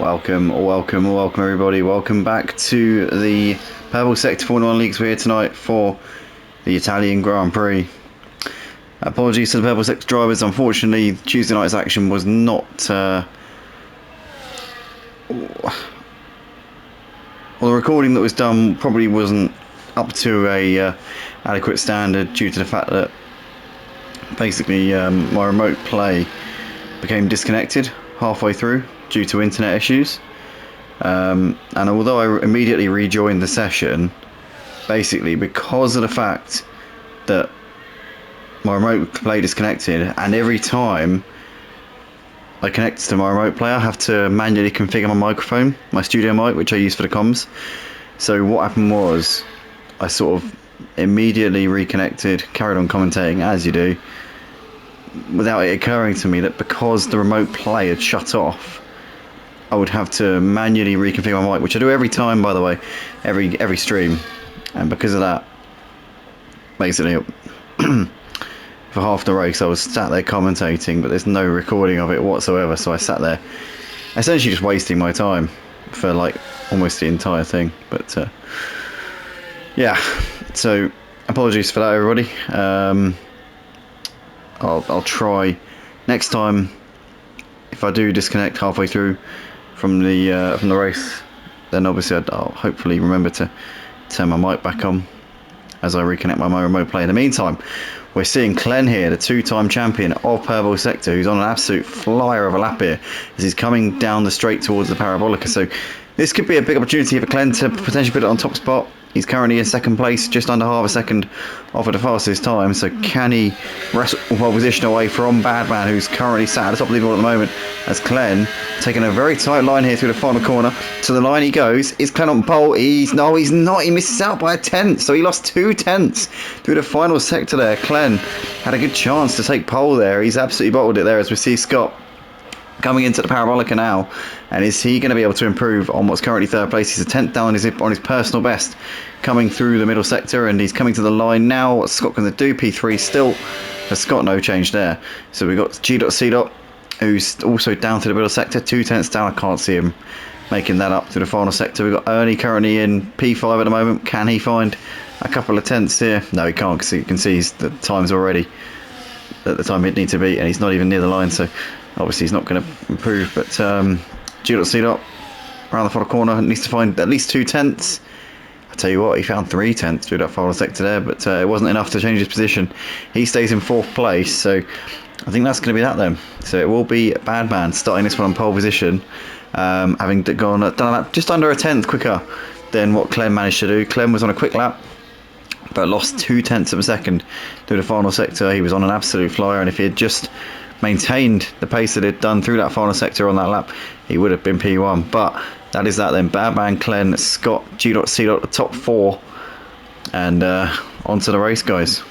Welcome everybody. Welcome back to the Purple Sector Formula 1 Leagues. We're here tonight for the Italian Grand Prix. Apologies to the Purple Sector drivers. Unfortunately, Tuesday night's action was not... well, the recording that was done probably wasn't up to a adequate standard due to the fact that basically my remote play became disconnected halfway through due to internet issues, and although I immediately rejoined the session, basically because of the fact that my remote play disconnected, and every time I connect to my remote play I have to manually configure my microphone, my studio mic, which I use for the comms. So what happened was I sort of immediately reconnected, carried on commentating as you do, without it occurring to me that because the remote play had shut off, I would have to manually reconfigure my mic, which I do every time, by the way, every stream. And because of that, basically for half the race I was sat there commentating, but there's no recording of it whatsoever, so I sat there essentially just wasting my time for like almost the entire thing. But yeah, so apologies for that, everybody. I'll try next time. If I do disconnect halfway through from the race, then obviously I'll hopefully remember to turn my mic back on as I reconnect my remote play. In the meantime, we're seeing Glenn here, the two-time champion of Purple Sector, who's on an absolute flyer of a lap here as he's coming down the straight towards the Parabolica. So this could be a big opportunity for Glenn to potentially put it on top spot. He's currently in second place, just under half a second off of the fastest time. So can he wrestle pole position away from Badman, who's currently sat at the top of the leaderboard at the moment, as Glenn taking a very tight line here through the final corner. To the line he goes. Is Glenn on pole? He's not. He misses out by a tenth. So he lost 2 tenths through the final sector there. Glenn had a good chance to take pole there. He's absolutely bottled it there, as we see Scott coming into the Parabolica now. And is he going to be able to improve on what's currently third place? He's a tenth down on his personal best coming through the middle sector, and he's coming to the line now. What's Scott going to do? P3 still for Scott, no change there. So we've got G.C. who's also down to the middle sector, 2 tenths down. I can't see him making that up to the final sector. We've got Ernie currently in P5 at the moment. Can he find a couple of tenths here? No, he can't, because you can see the time's already at the time he'd need to be, and he's not even near the line, so obviously he's not going to improve. But G.C. around the final corner needs to find at least 2 tenths. I tell you what, he found 3 tenths through that final sector there, but it wasn't enough to change his position. He stays in 4th place, so I think that's going to be that then. So it will be Badman starting this one on pole position, having done a lap just under a tenth quicker than what Clem managed to do. Clem was on a quick lap, but lost 2 tenths of a second through the final sector. He was on an absolute flyer, and if he had just maintained the pace that he'd done through that final sector on that lap, he would have been P1. But that is that then. Badman, Glenn, Scott, G.C. the top 4, and on to the race, guys.